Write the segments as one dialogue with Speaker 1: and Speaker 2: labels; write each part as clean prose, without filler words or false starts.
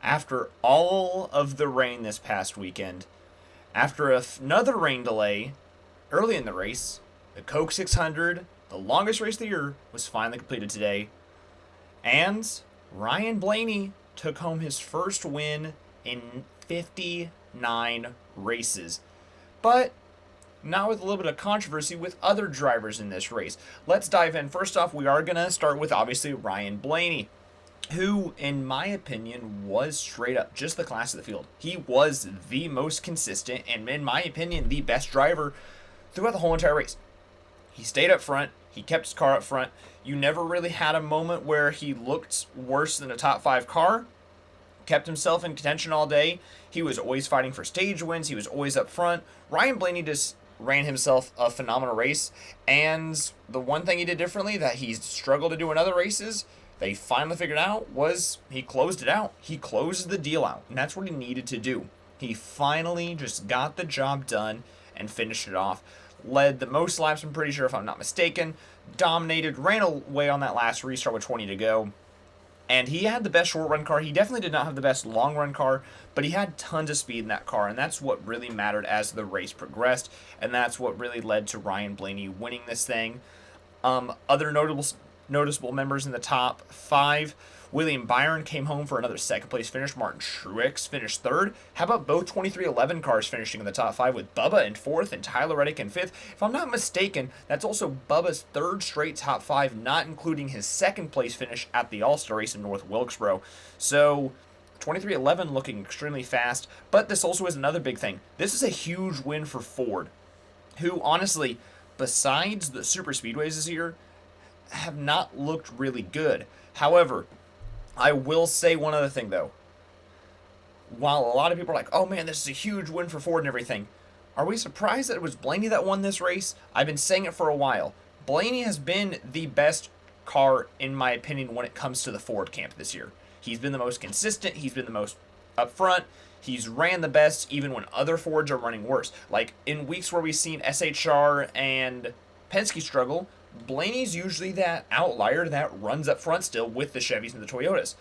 Speaker 1: After all of the rain this past weekend, after another rain delay early in the race, the Coke 600, the longest race of the year, was finally completed today. And Ryan Blaney took home his first win in 59 races. But not with a little bit of controversy with other drivers in this race. Let's dive in. First off, we are going to start with obviously Ryan Blaney, who, in my opinion, was straight up just the class of the field. He was the most consistent and, in my opinion, the best driver throughout the whole entire race. He stayed up front. He kept his car up front. You never really had a moment where he looked worse than a top 5 car. Kept himself in contention all day. He was always fighting for stage wins. He was always up front. Ryan Blaney just ran himself a phenomenal race. And the one thing he did differently that he struggled to do in other races that he finally figured out was he closed it out. He closed the deal out. And that's what he needed to do. He finally just got the job done and finished it off. Led the most laps, I'm pretty sure, if I'm not mistaken. Dominated, ran away on that last restart with 20 to go. And he had the best short run car. He definitely did not have the best long run car, but he had tons of speed in that car, and that's what really mattered as the race progressed, and that's what really led to Ryan Blaney winning this thing. Other noticeable members in the top 5. William Byron came home for another second place finish. Martin Truex finished 3rd. How about both 2311 cars finishing in the top 5 with Bubba in 4th and Tyler Reddick in 5th? If I'm not mistaken, that's also Bubba's 3rd straight top 5, not including his 2nd place finish at the All-Star race in North Wilkesboro. So 2311 looking extremely fast, but this also is another big thing. This is a huge win for Ford, who honestly, besides the super speedways this year, have not looked really good. However, I will say one other thing, though. While a lot of people are like, oh man, this is a huge win for Ford and everything, are we surprised that it was Blaney that won this race? I've been saying it for a while. Blaney has been the best car, in my opinion, when it comes to the Ford camp this year. He's been the most consistent. He's been the most upfront. He's ran the best even when other Fords are running worse. Like in weeks where we've seen SHR and Penske struggle, Blaney's usually that outlier that runs up front still with the Chevys and the Toyotas.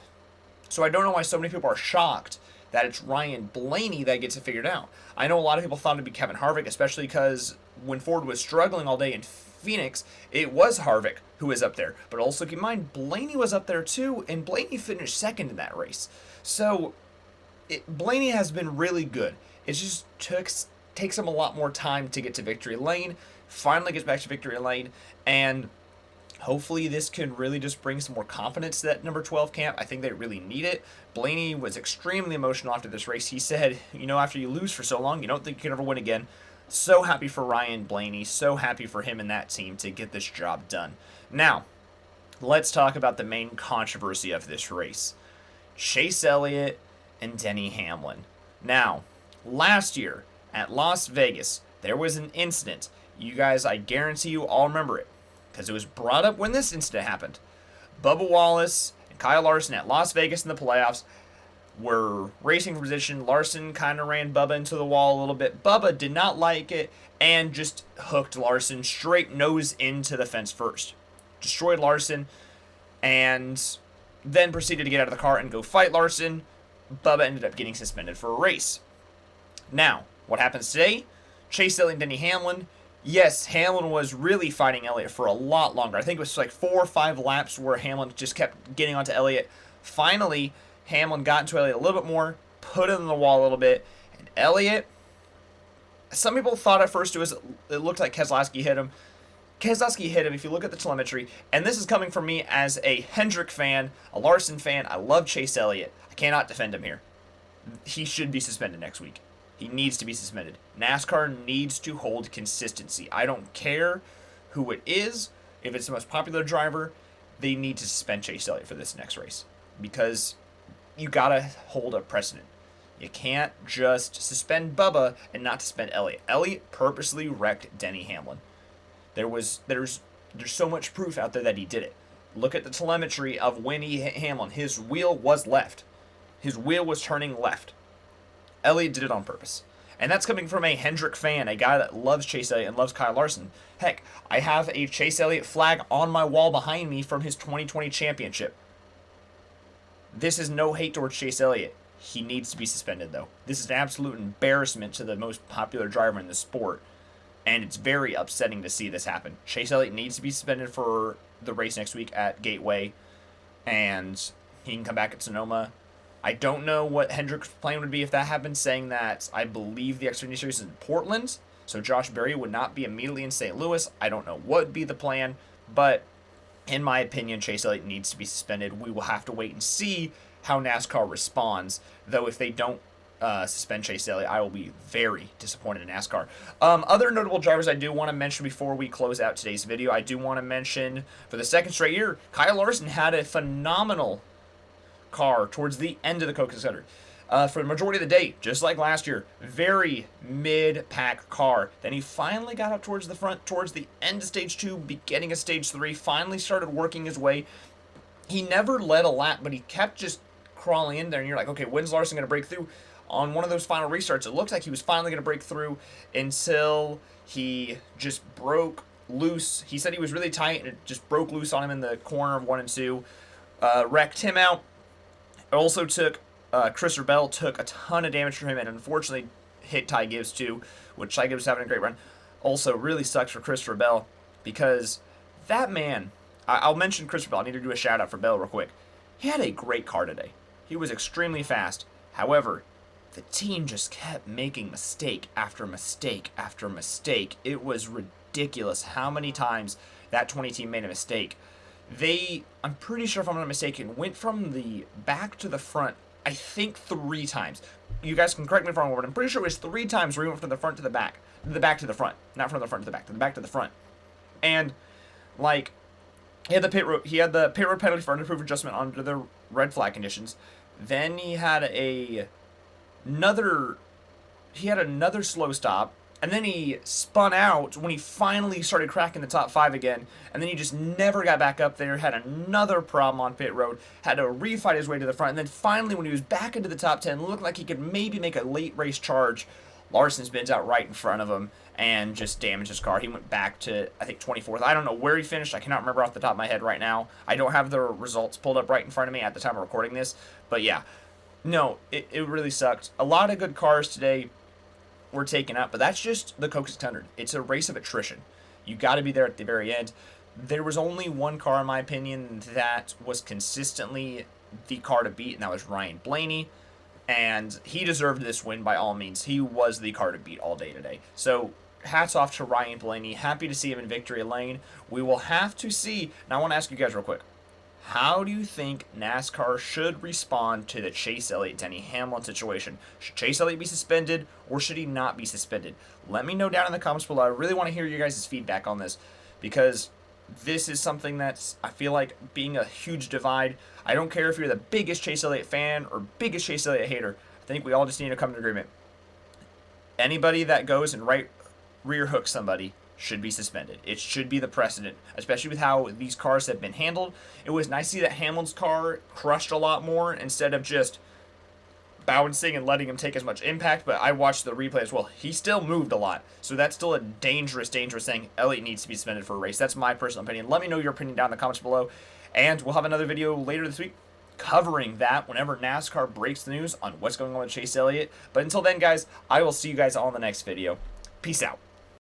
Speaker 1: So I don't know why so many people are shocked that it's Ryan Blaney that gets it figured out. I know a lot of people thought it'd be Kevin Harvick, especially because when Ford was struggling all day in Phoenix, it was Harvick who was up there. But also keep in mind, Blaney was up there too, and Blaney finished 2nd in that race. So Blaney has been really good. It just takes him a lot more time to get to victory lane. Finally gets back to victory lane, and hopefully this can really just bring some more confidence to that number 12 camp. I think they really need it. Blaney was extremely emotional after this race. He said, after you lose for so long, you don't think you can ever win again. So happy for Ryan Blaney. So happy for him and that team to get this job done. Now, let's talk about the main controversy of this race. Chase Elliott and Denny Hamlin. Now, last year at Las Vegas, there was an incident. You guys, I guarantee you all remember it, because it was brought up when this incident happened. Bubba Wallace and Kyle Larson at Las Vegas in the playoffs were racing for position. Larson kind of ran Bubba into the wall a little bit. Bubba did not like it and just hooked Larson straight nose into the fence first. Destroyed Larson and then proceeded to get out of the car and go fight Larson. Bubba ended up getting suspended for a race. Now, what happens today? Chase Elliott and Denny Hamlin. Yes, Hamlin was really fighting Elliott for a lot longer. I think it was like 4 or 5 laps where Hamlin just kept getting onto Elliott. Finally, Hamlin got into Elliott a little bit more, put him in the wall a little bit, and Elliott, some people thought at first it looked like Keselowski hit him. Keselowski hit him if you look at the telemetry, and this is coming from me as a Hendrick fan, a Larson fan. I love Chase Elliott. I cannot defend him here. He should be suspended next week. He needs to be suspended. NASCAR needs to hold consistency. I don't care who it is. If it's the most popular driver, they need to suspend Chase Elliott for this next race, because you gotta hold a precedent. You can't just suspend Bubba and not suspend Elliott. Elliott purposely wrecked Denny Hamlin. There's so much proof out there that he did it. Look at the telemetry of when he hit Hamlin. His wheel was left. His wheel was turning left. Elliott did it on purpose. And that's coming from a Hendrick fan, a guy that loves Chase Elliott and loves Kyle Larson. Heck, I have a Chase Elliott flag on my wall behind me from his 2020 championship. This is no hate towards Chase Elliott. He needs to be suspended, though. This is an absolute embarrassment to the most popular driver in the sport, and it's very upsetting to see this happen. Chase Elliott needs to be suspended for the race next week at Gateway, and he can come back at Sonoma. I don't know what Hendrick's plan would be if that happens, saying that I believe the Xfinity Series is in Portland, so Josh Berry would not be immediately in St. Louis. I don't know what would be the plan, but in my opinion, Chase Elliott needs to be suspended. We will have to wait and see how NASCAR responds, though if they don't suspend Chase Elliott, I will be very disappointed in NASCAR. Other notable drivers I do want to mention before we close out today's video, I do want to mention for the second straight year, Kyle Larson had a phenomenal car towards the end of the Coke 600. For the majority of the day, just like last year, very mid-pack car. Then he finally got up towards the front, towards the end of Stage 2, beginning of Stage 3, finally started working his way. He never led a lap, but he kept just crawling in there, and you're like, okay, when's Larson going to break through? On one of those final restarts, it looked like he was finally going to break through until he just broke loose. He said he was really tight, and it just broke loose on him in the corner of 1 and 2. Wrecked him out. It also took Christopher Bell took a ton of damage from him and unfortunately hit Ty Gibbs too, which Ty Gibbs is having a great run. Also really sucks for Christopher Bell because that man, I'll mention Christopher Bell. I need to do a shout out for Bell real quick. He had a great car today. He was extremely fast. However, the team just kept making mistake after mistake after mistake. It was ridiculous how many times that 20 team made a mistake. I'm pretty sure if I'm not mistaken, went from the back to the front I think 3 times. You guys can correct me if I'm wrong, but I'm pretty sure it was 3 times where he went from the front to the back to the front, not from the front to the back, to the back to the front. And like he had the pit road penalty for underproof adjustment under the red flag conditions. Then he had another slow stop. And then he spun out when he finally started cracking the top 5 again. And then he just never got back up there. Had another problem on pit road. Had to refight his way to the front. And then finally, when he was back into the top 10, looked like he could maybe make a late race charge. Larson spins out right in front of him and just damaged his car. He went back to, I think, 24th. I don't know where he finished. I cannot remember off the top of my head right now. I don't have the results pulled up right in front of me at the time of recording this. But yeah, no, it really sucked. A lot of good cars today were taken out, but that's just the Coke 600. It's a race of attrition. You got to be there at the very end. There was only one car, in my opinion, that was consistently the car to beat, and that was Ryan Blaney, and he deserved this win by all means. He was the car to beat all day today. So hats off to Ryan Blaney. Happy to see him in victory lane. We will have to see. Now I want to ask you guys real quick. How do you think NASCAR should respond to the Chase Elliott, Denny Hamlin situation? Should Chase Elliott be suspended or should he not be suspended? Let me know down in the comments below. I really want to hear your guys' feedback on this because this is something that's, I feel like, being a huge divide. I don't care if you're the biggest Chase Elliott fan or biggest Chase Elliott hater. I think we all just need to come to an agreement. Anybody that goes and rear hook somebody should be suspended. It should be the precedent, especially with how these cars have been handled. It was nice to see that Hamlin's car crushed a lot more instead of just bouncing and letting him take as much impact, but I watched the replay as well. He still moved a lot, so that's still a dangerous thing. Elliott needs to be suspended for a race. That's my personal opinion. Let me know your opinion down in the comments below, and we'll have another video later this week covering that whenever NASCAR breaks the news on what's going on with Chase Elliott. But until then, guys, I will see you guys on the next video. Peace out.